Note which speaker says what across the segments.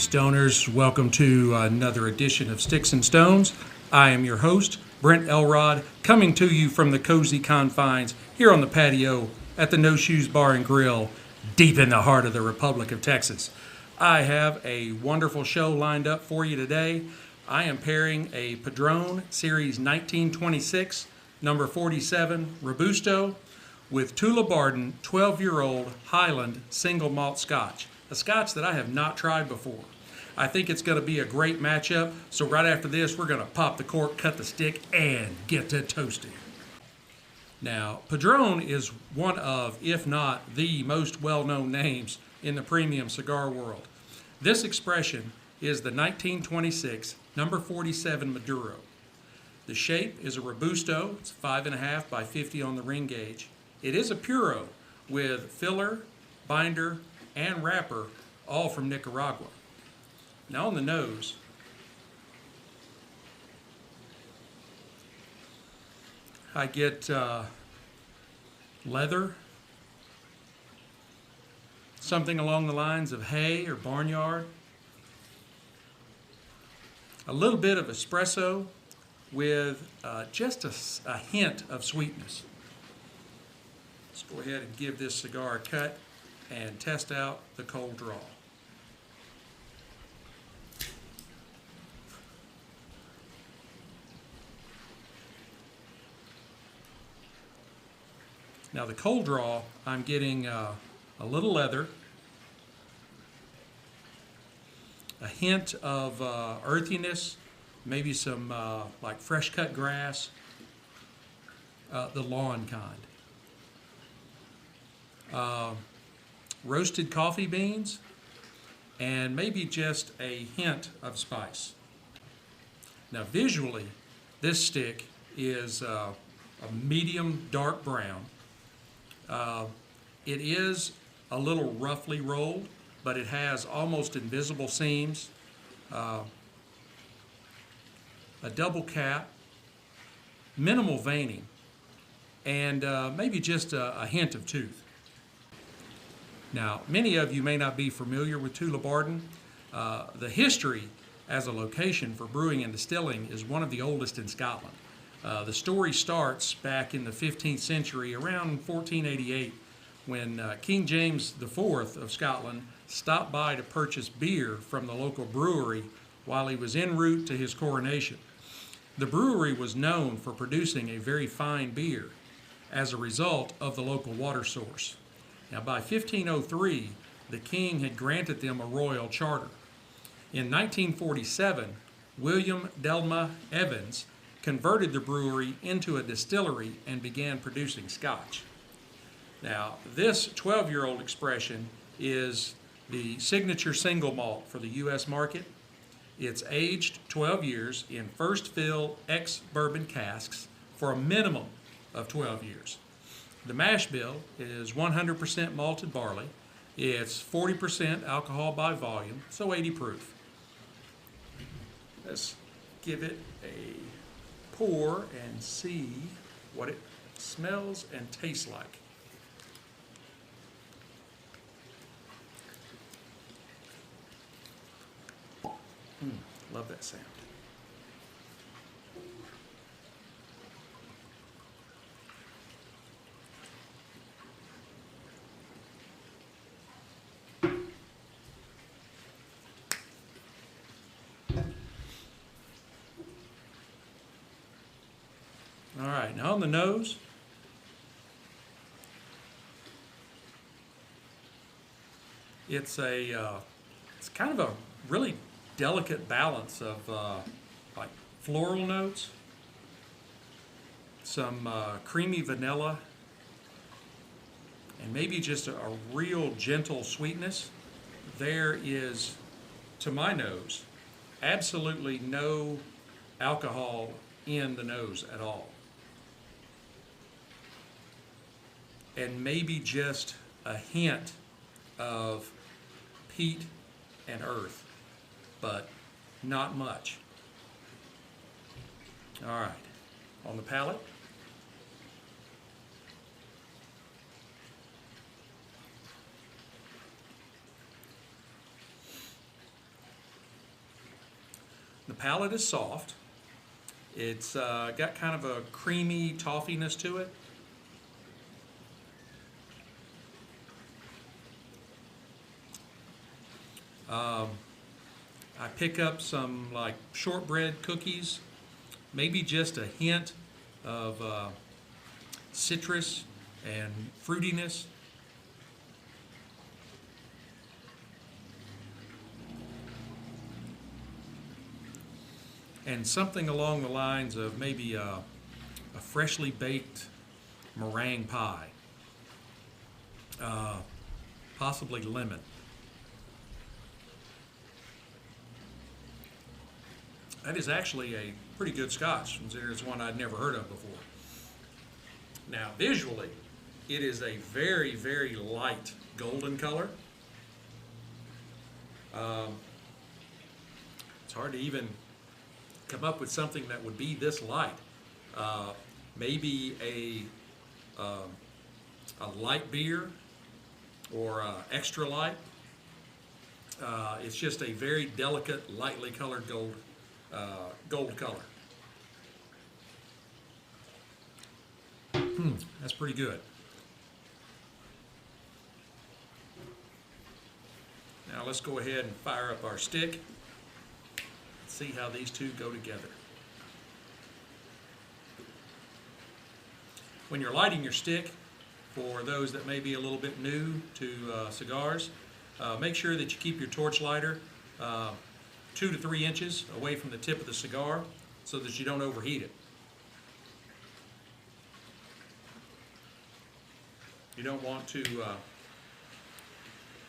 Speaker 1: Stoners, welcome to another edition of Sticks and Stones. I am your host, Brent Elrod, coming to you from the cozy confines here on the patio at the No Shoes Bar and Grill, deep in the heart of the Republic of Texas. I have a wonderful show lined up for you today. I am pairing a Padron Series 1926, number 47, Robusto, with Tullibardine 12-year-old Highland single malt Scotch, a Scotch that I have not tried before. I think it's going to be a great matchup, so right after this, we're going to pop the cork, cut the stick, and get to toasting. Now, Padron is one of, if not the most well-known names in the premium cigar world. This expression is the 1926 number 47 Maduro. The shape is a Robusto. It's 5.5 by 50 on the ring gauge. It is a Puro with filler, binder, and wrapper, all from Nicaragua. Now on the nose, I get leather, something along the lines of hay or barnyard, a little bit of espresso with just a hint of sweetness. Let's go ahead and give this cigar a cut and test out the cold draw. Now the cold draw, I'm getting a little leather, a hint of earthiness, maybe some like fresh cut grass, the lawn kind. Roasted coffee beans, and maybe just a hint of spice. Now visually, this stick is a medium dark brown. It is a little roughly rolled, but it has almost invisible seams, a double cap, minimal veining, and maybe just a hint of tooth. Now, many of you may not be familiar with Tullibardine. The history as a location for brewing and distilling is one of the oldest in Scotland. The story starts back in the 15th century, around 1488, when King James IV of Scotland stopped by to purchase beer from the local brewery while he was en route to his coronation. The brewery was known for producing a very fine beer as a result of the local water source. Now, by 1503, the king had granted them a royal charter. In 1947, William Delma Evans converted the brewery into a distillery and began producing Scotch. Now, this 12-year-old expression is the signature single malt for the U.S. market. It's aged 12 years in first fill ex-bourbon casks for a minimum of 12 years. The mash bill is 100% malted barley. It's 40% alcohol by volume, so 80 proof. Let's give it a pour and see what it smells and tastes like. Love that sound. All right, now on the nose, it's kind of a really delicate balance of like floral notes, some creamy vanilla, and maybe just a real gentle sweetness. There is, to my nose, absolutely no alcohol in the nose at all. And maybe just a hint of peat and earth, but not much. All right, on the palate. The palate is soft. It's got kind of a creamy toffiness to it. I pick up some like shortbread cookies, maybe just a hint of citrus and fruitiness. And something along the lines of maybe a freshly baked meringue pie, possibly lemon. That is actually a pretty good Scotch, considering it's one I'd never heard of before. Now, visually, it is a very, very light golden color. It's hard to even come up with something that would be this light. Maybe a light beer or extra light. It's just a very delicate, lightly colored gold color. That's pretty good. Now let's go ahead and fire up our stick. See how these two go together. When you're lighting your stick, for those that may be a little bit new to cigars, make sure that you keep your torch lighter 2 to 3 inches away from the tip of the cigar so that you don't overheat it. You don't want to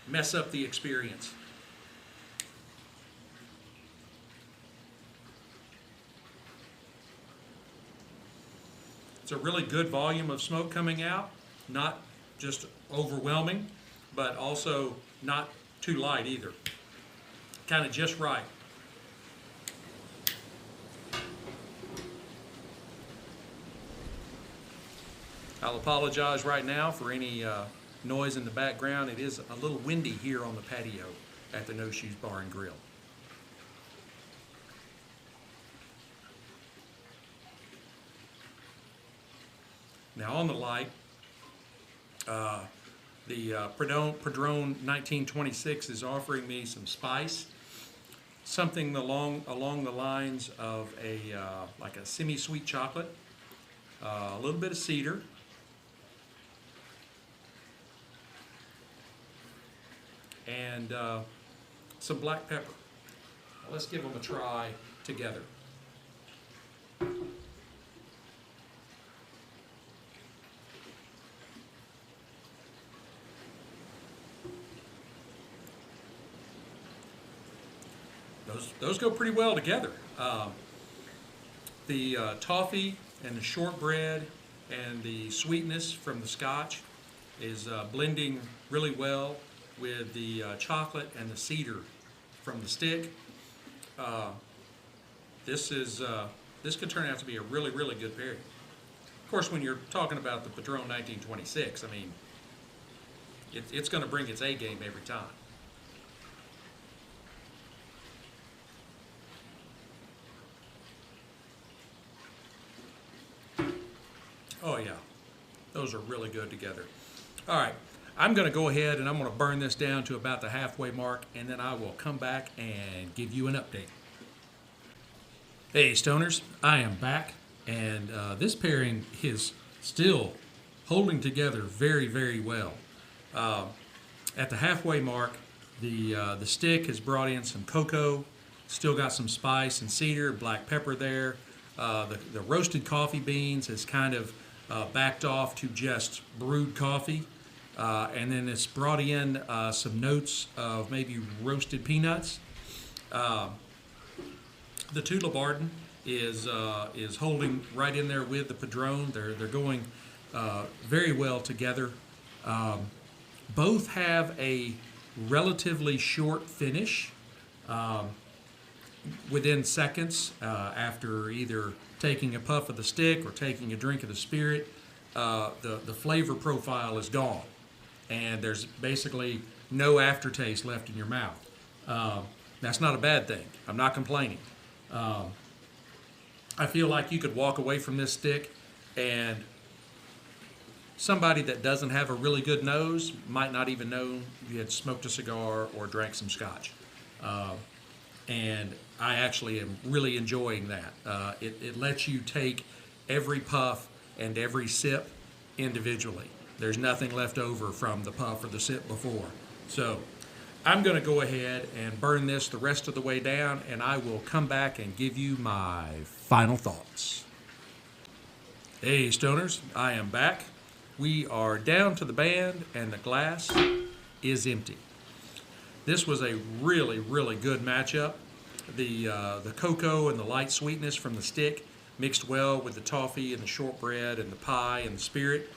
Speaker 1: mess up the experience. It's a really good volume of smoke coming out, not just overwhelming, but also not too light either. Kind of just right. I'll apologize right now for any noise in the background. It is a little windy here on the patio at the No Shoes Bar and Grill. Now on the light, the Padron 1926 is offering me some spice, something along the lines of like a semi-sweet chocolate, a little bit of cedar, and some black pepper. Now let's give them a try together. Those go pretty well together. The toffee and the shortbread and the sweetness from the Scotch is blending really well with the chocolate and the cedar from the stick. This could turn out to be a really, really good pairing. Of course, when you're talking about the Padron 1926, I mean, it's going to bring its A game every time. Oh yeah, those are really good together. All right, I'm going to go ahead and I'm going to burn this down to about the halfway mark, and then I will come back and give you an update. Hey Stoners, I am back, and this pairing is still holding together very, very well. At the halfway mark, the stick has brought in some cocoa, still got some spice and cedar, black pepper there. The roasted coffee beans has kind of backed off to just brewed coffee, and then it's brought in some notes of maybe roasted peanuts. The Tullibardine is holding right in there with the Padron. They're going very well together. Both have a relatively short finish. Within seconds after either taking a puff of the stick or taking a drink of the spirit, the flavor profile is gone, and there's basically no aftertaste left in your mouth. That's not a bad thing. I'm not complaining. I feel like you could walk away from this stick and somebody that doesn't have a really good nose might not even know you had smoked a cigar or drank some scotch. And I actually am really enjoying that. It lets you take every puff and every sip individually. There's nothing left over from the puff or the sip before. So I'm going to go ahead and burn this the rest of the way down, and I will come back and give you my final thoughts. Hey, Stoners, I am back. We are down to the band, and the glass is empty. This was a really, really good matchup. The cocoa and the light sweetness from the stick mixed well with the toffee and the shortbread and the pie and the spirit.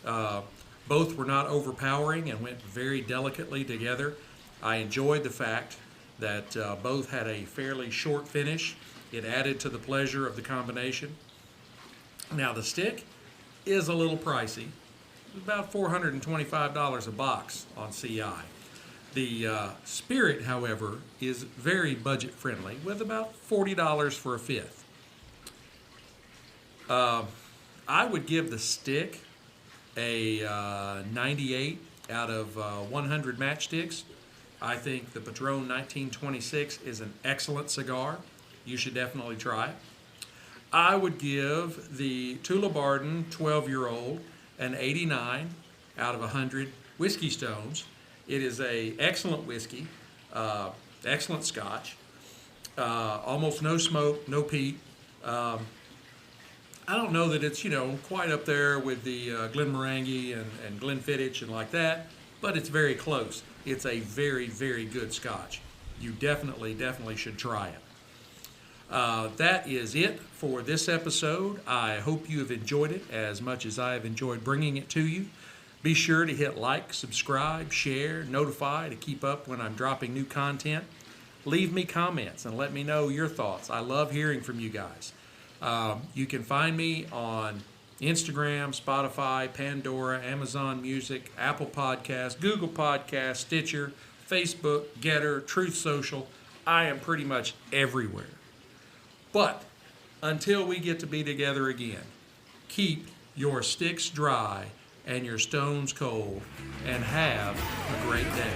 Speaker 1: Both were not overpowering and went very delicately together. I enjoyed the fact that both had a fairly short finish. It added to the pleasure of the combination. Now the stick is a little pricey, about $425 a box on CI. The spirit, however, is very budget friendly with about $40 for a fifth. I would give the stick a 98 out of 100 matchsticks. I think the Padron 1926 is an excellent cigar. You should definitely try it. I would give the Tullibardine 12-year-old an 89 out of 100 whiskey stones. It is an excellent whiskey, excellent scotch, almost no smoke, no peat. I don't know that it's, quite up there with the Glenmorangie and Glenfiddich and like that, but it's very close. It's a very, very good scotch. You definitely should try it. That is it for this episode. I hope you have enjoyed it as much as I have enjoyed bringing it to you. Be sure to hit like, subscribe, share, notify to keep up when I'm dropping new content. Leave me comments and let me know your thoughts. I love hearing from you guys. You can find me on Instagram, Spotify, Pandora, Amazon Music, Apple Podcasts, Google Podcasts, Stitcher, Facebook, Getter, Truth Social. I am pretty much everywhere. But until we get to be together again, keep your sticks dry and your stones cold, and have a great day.